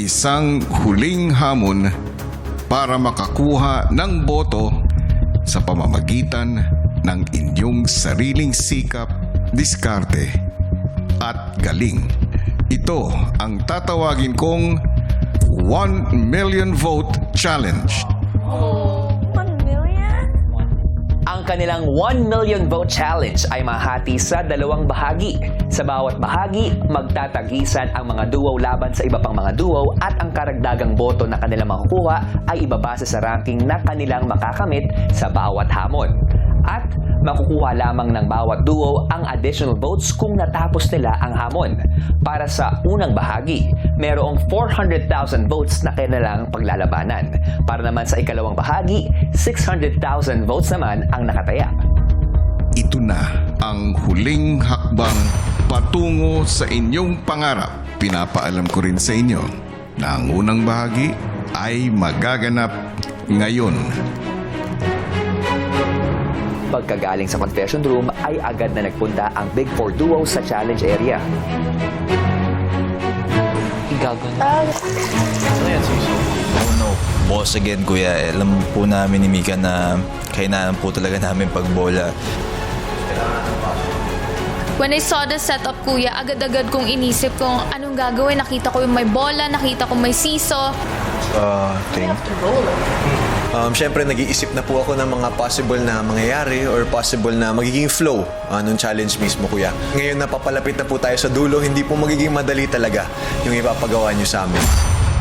isang huling hamon para makakuha ng boto sa pamamagitan ng inyong sariling sikap, diskarte at galing. Ito ang tatawagin kong 1 Million Vote Challenge. Oh, 1 million? Ang kanilang 1 million vote challenge ay mahati sa dalawang bahagi. Sa bawat bahagi, magtatagisan ang mga duo laban sa iba pang mga duo at ang karagdagang boto na kanilang makukuha ay ibabase sa ranking na kanilang makakamit sa bawat hamon. At makukuha lamang ng bawat duo ang additional votes kung natapos nila ang hamon. Para sa unang bahagi, mayroong 400,000 votes na kailangang paglalabanan. Para naman sa ikalawang bahagi, 600,000 votes naman ang nakataya. Ito na ang huling hakbang patungo sa inyong pangarap. Pinapaalam ko rin sa inyo na ang unang bahagi ay magaganap ngayon. Pagkagaling sa confession room ay agad na nagpunta ang Big Four duo sa challenge area. Oh no. Boss again, kuya. Alam po namin ni Mika na kailangan po talaga namin pagbola. When I saw the setup, kuya, agad-agad kong inisip kung anong gagawin. Nakita ko yung may bola, nakita ko may siso. Siyempre, nag-iisip na po ako ng mga possible na mangyayari or possible na magiging flow nung challenge mismo, kuya. Ngayon, napapalapit na po tayo sa dulo, hindi po magiging madali talaga yung ipapagawa nyo sa amin.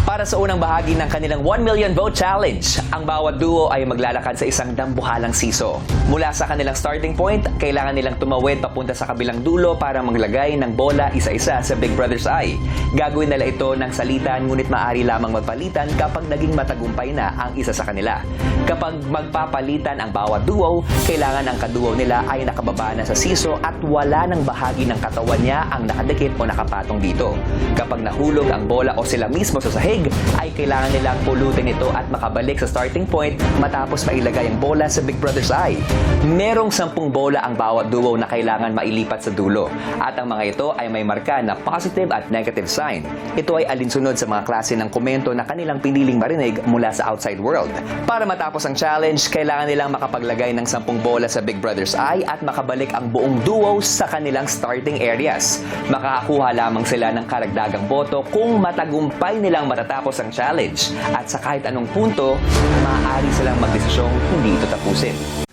Para sa unang bahagi ng kanilang 1 million vote challenge, ang bawat duo ay maglalakad sa isang dambuhalang siso. Mula sa kanilang starting point, kailangan nilang tumawid papunta sa kabilang dulo para maglagay ng bola isa-isa sa Big Brother's eye. Gagawin nila ito ng salitan, ngunit maaari lamang magpalitan kapag naging matagumpay na ang isa sa kanila. Kapag magpapalitan ang bawat duo, kailangan ang kaduo nila ay nakababa na sa siso at wala ng bahagi ng katawan niya ang nakadikit o nakapatong dito. Kapag nahulog ang bola o sila mismo sa sahig, ay kailangan nilang pulutin ito at makabalik sa starting point matapos mailagay ang bola sa Big Brother's eye. Merong 10 bola ang bawat duo na kailangan mailipat sa dulo. At ang mga ito ay may marka na positive at negative sign. Ito ay alinsunod sa mga klase ng komento na kanilang piniling marinig mula sa outside world. Para matapos ang challenge, kailangan nilang makapaglagay ng 10 bola sa Big Brother's eye at makabalik ang buong duo sa kanilang starting areas. Makakakuha lamang sila ng karagdagang boto kung matagumpay nilang matatapos ang challenge. At sa kahit anong punto, maaari silang magdesisyong hindi ito tapusin.